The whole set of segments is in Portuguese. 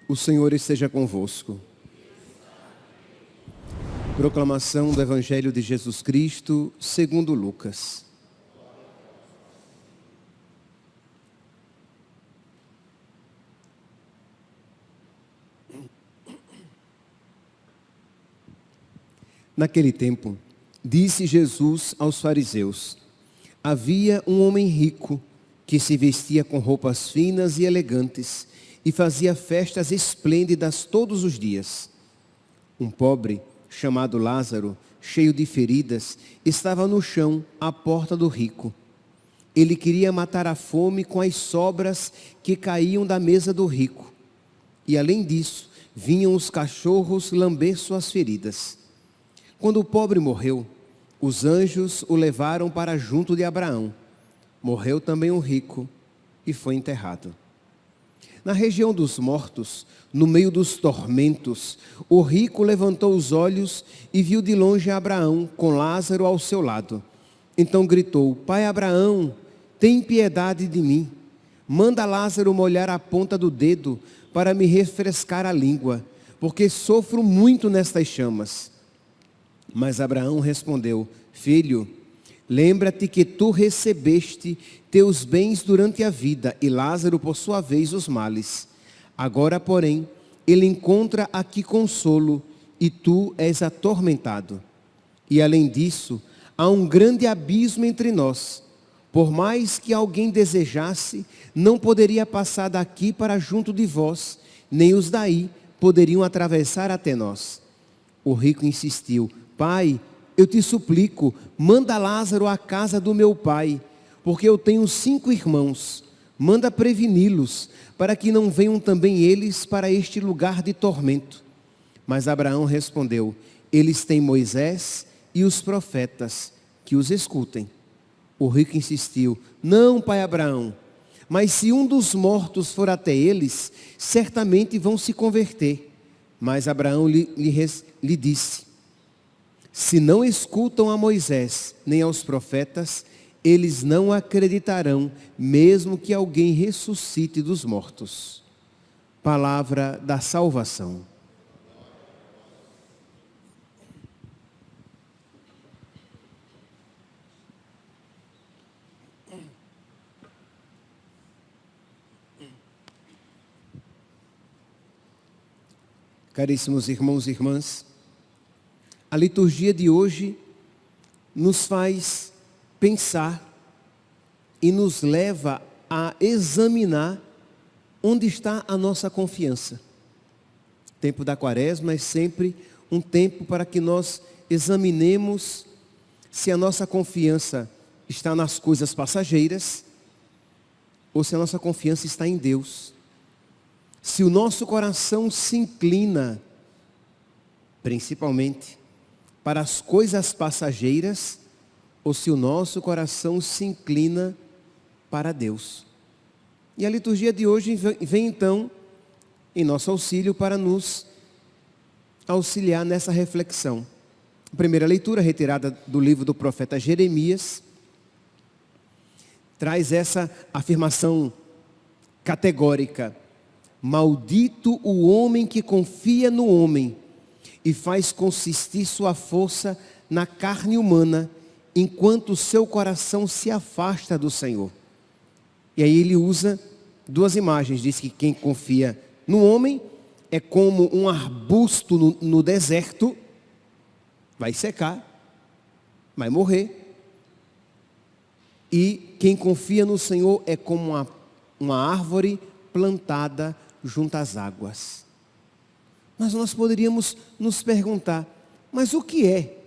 O Senhor esteja convosco. Proclamação do Evangelho de Jesus Cristo, segundo Lucas. Naquele tempo, disse Jesus aos fariseus: havia um homem rico que se vestia com roupas finas e elegantes e fazia festas esplêndidas todos os dias. Um pobre, chamado Lázaro, cheio de feridas, estava no chão à porta do rico. Ele queria matar a fome com as sobras que caíam da mesa do rico. E além disso, vinham os cachorros lamber suas feridas. Quando o pobre morreu, os anjos o levaram para junto de Abraão. Morreu também o rico e foi enterrado. Na região dos mortos, no meio dos tormentos, o rico levantou os olhos e viu de longe Abraão com Lázaro ao seu lado. Então gritou: Pai Abraão, tem piedade de mim. Manda Lázaro molhar a ponta do dedo para me refrescar a língua, porque sofro muito nestas chamas. Mas Abraão respondeu: Filho, lembra-te que tu recebeste teus bens durante a vida e Lázaro, por sua vez, os males. Agora, porém, ele encontra aqui consolo e tu és atormentado. E além disso, há um grande abismo entre nós. Por mais que alguém desejasse, não poderia passar daqui para junto de vós, nem os daí poderiam atravessar até nós. O rico insistiu: Pai, eu te suplico, manda Lázaro à casa do meu pai, porque eu tenho 5 irmãos. Manda preveni-los, para que não venham também eles para este lugar de tormento. Mas Abraão respondeu: eles têm Moisés e os profetas, que os escutem. O rico insistiu: não, pai Abraão, mas se um dos mortos for até eles, certamente vão se converter. Mas Abraão lhe disse: se não escutam a Moisés nem aos profetas, eles não acreditarão, mesmo que alguém ressuscite dos mortos. Palavra da salvação. Caríssimos irmãos e irmãs, a liturgia de hoje nos faz pensar e nos leva a examinar onde está a nossa confiança. O tempo da Quaresma é sempre um tempo para que nós examinemos se a nossa confiança está nas coisas passageiras ou se a nossa confiança está em Deus. Se o nosso coração se inclina, principalmente, para as coisas passageiras, ou se o nosso coração se inclina para Deus. E a liturgia de hoje vem então em nosso auxílio para nos auxiliar nessa reflexão. A primeira leitura, retirada do livro do profeta Jeremias, traz essa afirmação categórica: maldito o homem que confia no homem e faz consistir sua força na carne humana, enquanto o seu coração se afasta do Senhor. E aí ele usa 2 imagens. Diz que quem confia no homem é como um arbusto no deserto, vai secar, vai morrer. E quem confia no Senhor é como uma árvore plantada junto às águas. Mas nós poderíamos nos perguntar: mas o que é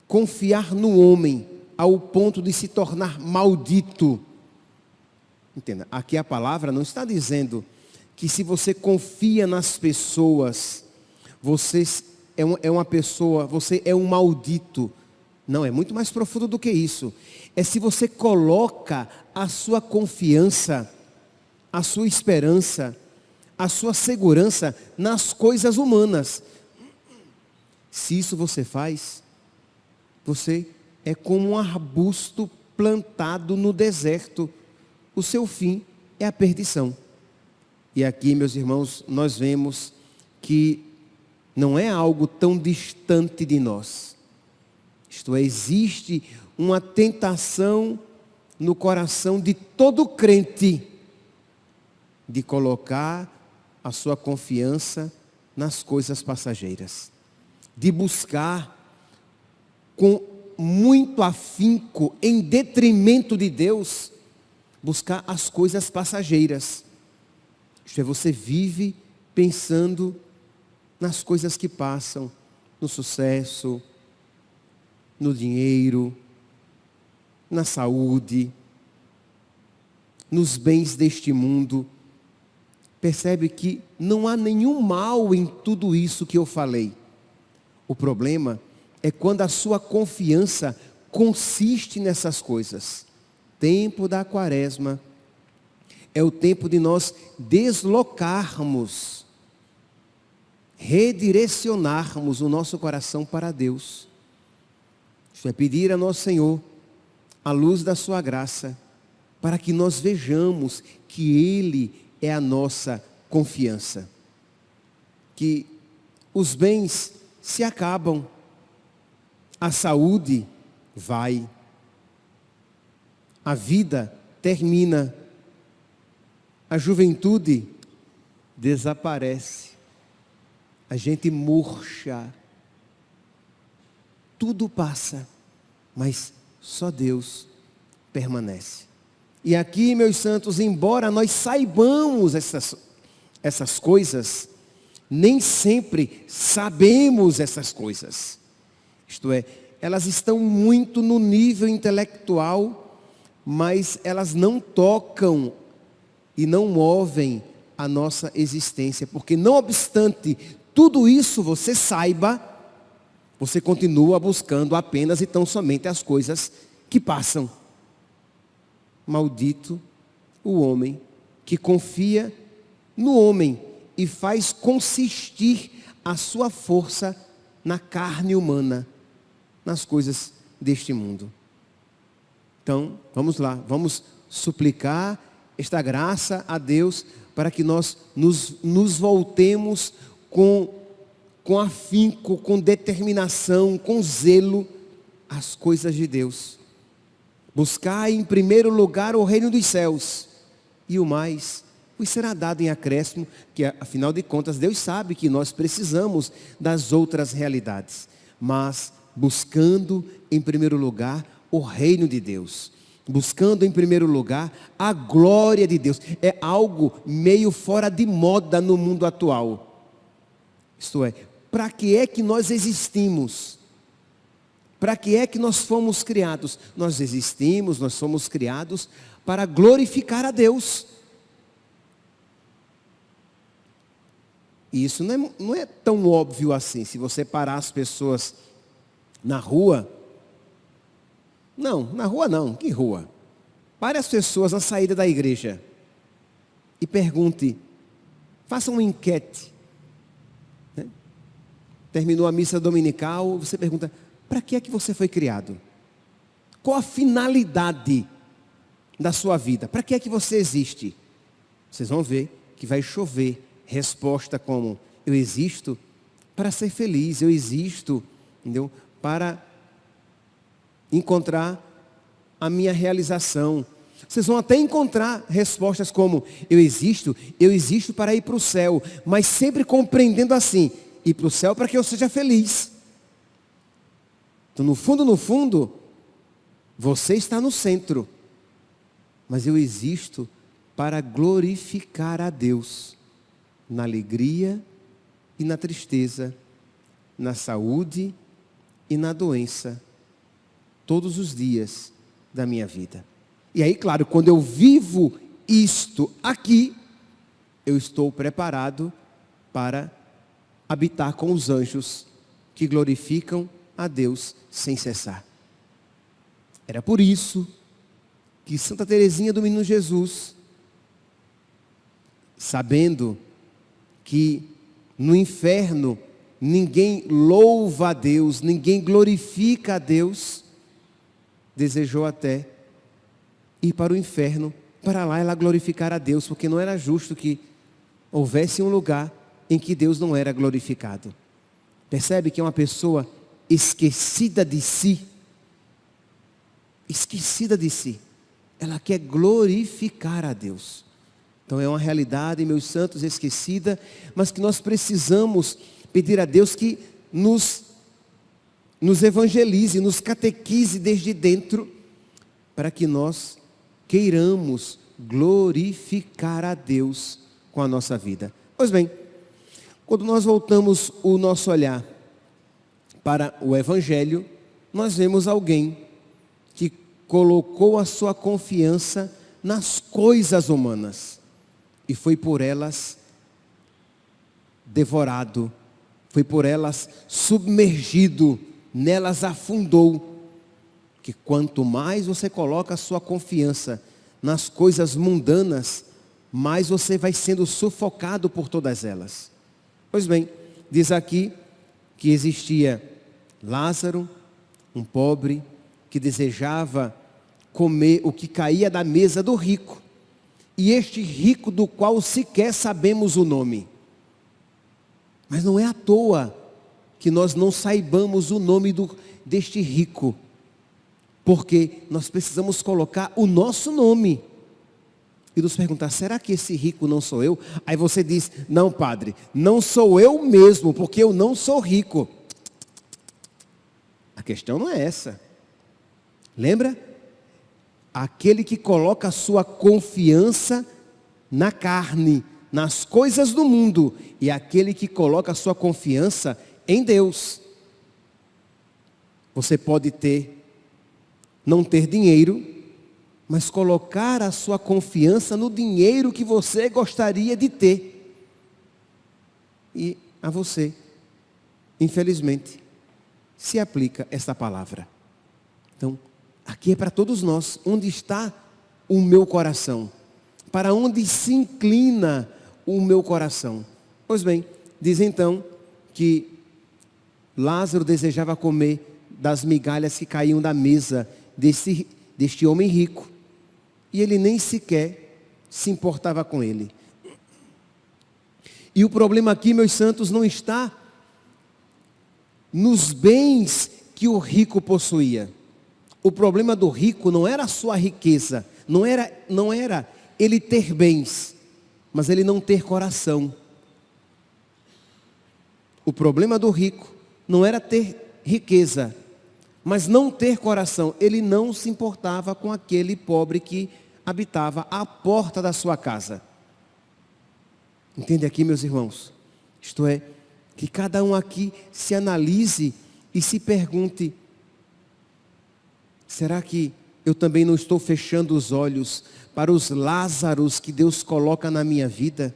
confiar no homem ao ponto de se tornar maldito? Entenda, aqui a palavra não está dizendo que se você confia nas pessoas, você é uma pessoa, você é um maldito. Não, é muito mais profundo do que isso. É se você coloca a sua confiança, a sua esperança, a sua segurança nas coisas humanas. Se isso você faz, você é como um arbusto plantado no deserto. O seu fim é a perdição. E aqui, meus irmãos, nós vemos que não é algo tão distante de nós. Isto é, existe uma tentação no coração de todo crente de colocar a sua confiança nas coisas passageiras, de buscar com muito afinco, em detrimento de Deus, buscar as coisas passageiras. Isto é, você vive pensando nas coisas que passam, no sucesso, no dinheiro, na saúde, nos bens deste mundo. Percebe que não há nenhum mal em tudo isso que eu falei. O problema é quando a sua confiança consiste nessas coisas. Tempo da quaresma é o tempo de nós deslocarmos, redirecionarmos o nosso coração para Deus. Isso é pedir a nosso Senhor a luz da sua graça, para que nós vejamos que Ele é a nossa confiança. Que os bens se acabam, a saúde vai, a vida termina, a juventude desaparece, a gente murcha, tudo passa, mas só Deus permanece. E aqui, meus santos, embora nós saibamos essas coisas, nem sempre sabemos essas coisas. Isto é, elas estão muito no nível intelectual, mas elas não tocam e não movem a nossa existência. Porque não obstante tudo isso você saiba, você continua buscando apenas e tão somente as coisas que passam. Maldito o homem que confia no homem e faz consistir a sua força na carne humana, nas coisas deste mundo. Então, vamos lá, vamos suplicar esta graça a Deus para que nós nos voltemos com afinco, com determinação, com zelo às coisas de Deus. Buscar em primeiro lugar o reino dos céus, e o mais vos será dado em acréscimo, que afinal de contas Deus sabe que nós precisamos das outras realidades, mas buscando em primeiro lugar o reino de Deus, buscando em primeiro lugar a glória de Deus. É algo meio fora de moda no mundo atual. Isto é, para que é que nós existimos? Para que é que nós fomos criados? Nós existimos, nós fomos criados para glorificar a Deus. E isso não é tão óbvio assim. Se você parar as pessoas na rua, na rua não, que rua? Pare as pessoas na saída da igreja e pergunte, faça uma enquete. Né? Terminou a missa dominical, você pergunta, para que é que você foi criado? Qual a finalidade da sua vida? Para que é que você existe? Vocês vão ver que vai chover resposta como, eu existo para ser feliz, eu existo, entendeu? Para encontrar a minha realização. Vocês vão até encontrar respostas como, eu existo para ir para o céu, mas sempre compreendendo assim, ir para o céu para que eu seja feliz. Então, no fundo, você está no centro. Mas eu existo para glorificar a Deus. Na alegria e na tristeza. Na saúde e na doença. Todos os dias da minha vida. E aí, claro, quando eu vivo isto aqui, eu estou preparado para habitar com os anjos que glorificam a Deus sem cessar. Era por isso que Santa Teresinha do Menino Jesus, sabendo que no inferno ninguém louva a Deus, ninguém glorifica a Deus, desejou até ir para o inferno, para lá ela glorificar a Deus, porque não era justo que houvesse um lugar em que Deus não era glorificado. Percebe que é uma pessoa esquecida de si, ela quer glorificar a Deus. Então é uma realidade, meus santos, esquecida, mas que nós precisamos pedir a Deus que nos evangelize, nos catequize desde dentro, para que nós queiramos glorificar a Deus com a nossa vida. Pois bem, quando nós voltamos o nosso olhar para o Evangelho, nós vemos alguém que colocou a sua confiança nas coisas humanas e foi por elas devorado, foi por elas submergido, nelas afundou. Que quanto mais você coloca a sua confiança nas coisas mundanas, mais você vai sendo sufocado por todas elas. Pois bem, diz aqui que existia Lázaro, um pobre, que desejava comer o que caía da mesa do rico. E este rico do qual sequer sabemos o nome. Mas não é à toa que nós não saibamos o nome deste rico. Porque nós precisamos colocar o nosso nome. E nos perguntar, será que esse rico não sou eu? Aí você diz, não padre, não sou eu mesmo, porque eu não sou rico. A questão não é essa. Lembra? Aquele que coloca a sua confiança na carne, nas coisas do mundo, e aquele que coloca a sua confiança em Deus. Você pode não ter dinheiro, mas colocar a sua confiança no dinheiro que você gostaria de ter. E a você, infelizmente, se aplica esta palavra. Então, aqui é para todos nós. Onde está o meu coração? Para onde se inclina o meu coração? Pois bem, diz então que Lázaro desejava comer das migalhas que caíam da mesa deste homem rico. E ele nem sequer se importava com ele. E o problema aqui, meus santos, não está nos bens que o rico possuía. O problema do rico não era a sua riqueza, não era ele ter bens, mas ele não ter coração. O problema do rico não era ter riqueza, mas não ter coração. Ele não se importava com aquele pobre que habitava à porta da sua casa. Entende aqui, meus irmãos? Isto é, que cada um aqui se analise e se pergunte, será que eu também não estou fechando os olhos para os Lázaros que Deus coloca na minha vida?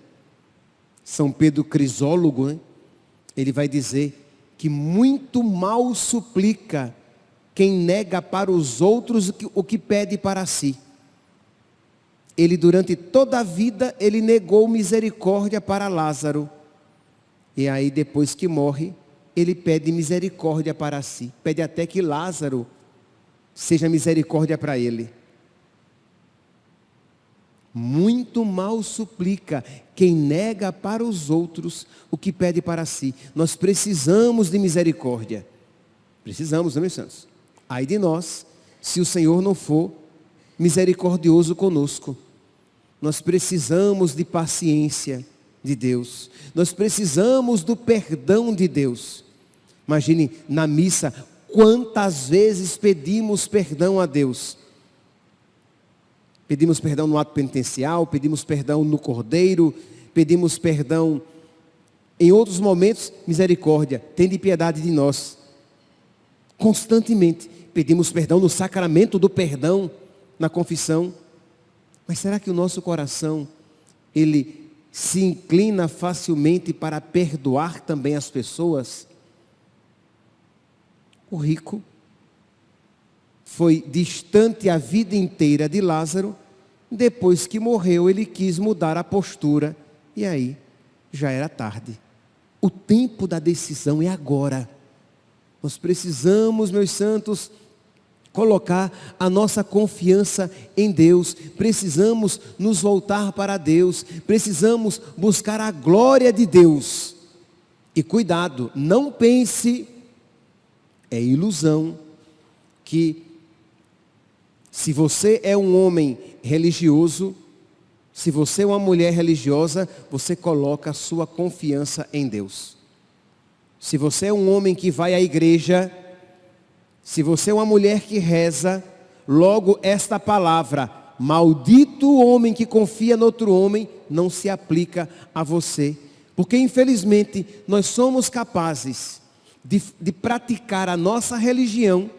São Pedro Crisólogo, né? Ele vai dizer que muito mal suplica quem nega para os outros o que pede para si. Ele durante toda a vida, ele negou misericórdia para Lázaro. E aí depois que morre, ele pede misericórdia para si. Pede até que Lázaro seja misericórdia para ele. Muito mal suplica quem nega para os outros o que pede para si. Nós precisamos de misericórdia. Precisamos, não, meus santos? Ai de nós, se o Senhor não for misericordioso conosco. Nós precisamos de paciência de Deus. Nós precisamos do perdão de Deus. Imagine na missa, quantas vezes pedimos perdão a Deus. Pedimos perdão no ato penitencial, pedimos perdão no cordeiro, pedimos perdão em outros momentos, misericórdia, tende piedade de nós. Constantemente, pedimos perdão no sacramento do perdão, na confissão. Mas será que o nosso coração, ele se inclina facilmente para perdoar também as pessoas? O rico foi distante a vida inteira de Lázaro, depois que morreu ele quis mudar a postura e aí já era tarde. O tempo da decisão é agora. Nós precisamos, meus santos, colocar a nossa confiança em Deus, precisamos nos voltar para Deus, precisamos buscar a glória de Deus. E cuidado, não pense, é ilusão, que se você é um homem religioso, se você é uma mulher religiosa, você coloca a sua confiança em Deus. Se você é um homem que vai à igreja, se você é uma mulher que reza, logo esta palavra, maldito o homem que confia no outro homem, não se aplica a você. Porque infelizmente nós somos capazes de praticar a nossa religião,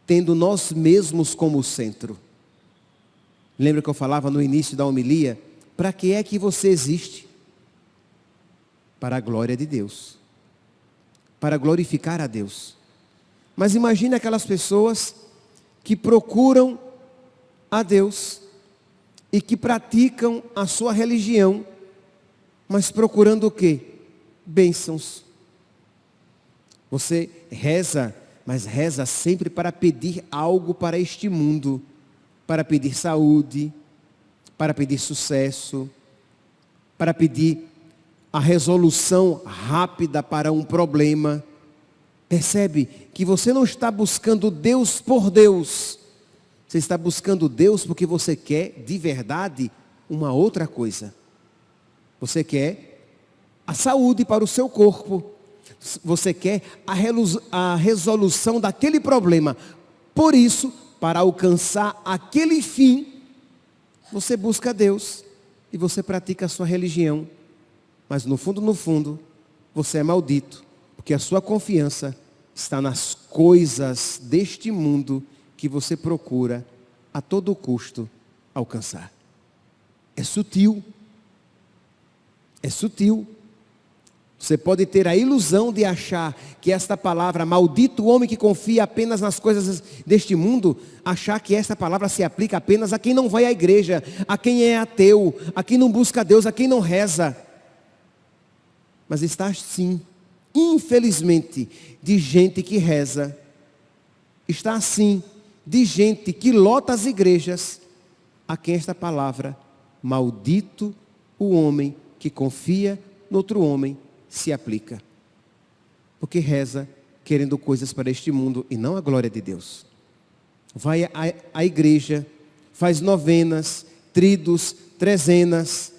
tendo nós mesmos como centro. Lembra que eu falava no início da homilia? Para que é que você existe? Para a glória de Deus. Para glorificar a Deus. Mas imagine aquelas pessoas que procuram a Deus e que praticam a sua religião, mas procurando o quê? Bênçãos. Você reza, mas reza sempre para pedir algo para este mundo, para pedir saúde, para pedir sucesso, para pedir a resolução rápida para um problema. Percebe que você não está buscando Deus por Deus. Você está buscando Deus porque você quer de verdade uma outra coisa. Você quer a saúde para o seu corpo. Você quer a resolução daquele problema. Por isso, para alcançar aquele fim, você busca Deus e você pratica a sua religião. Mas no fundo, você é maldito, porque a sua confiança está nas coisas deste mundo que você procura a todo custo alcançar. É sutil. É sutil. Você pode ter a ilusão de achar que esta palavra, maldito o homem que confia apenas nas coisas deste mundo, achar que esta palavra se aplica apenas a quem não vai à igreja, a quem é ateu, a quem não busca Deus, a quem não reza. Mas está assim, infelizmente, de gente que reza. Está assim, de gente que lota as igrejas, a quem esta palavra, maldito o homem que confia no outro homem, se aplica. Porque reza querendo coisas para este mundo e não a glória de Deus. Vai à igreja, faz novenas, tridos, trezenas,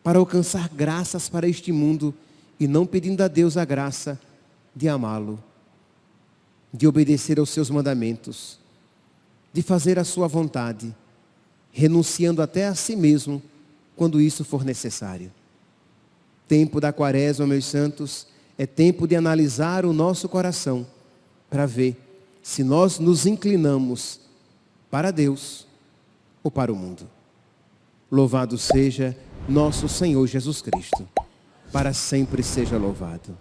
para alcançar graças para este mundo e não pedindo a Deus a graça de amá-lo, de obedecer aos seus mandamentos, de fazer a sua vontade, renunciando até a si mesmo quando isso for necessário. Tempo da quaresma, meus santos, é tempo de analisar o nosso coração para ver se nós nos inclinamos para Deus ou para o mundo. Louvado seja nosso Senhor Jesus Cristo. Para sempre seja louvado.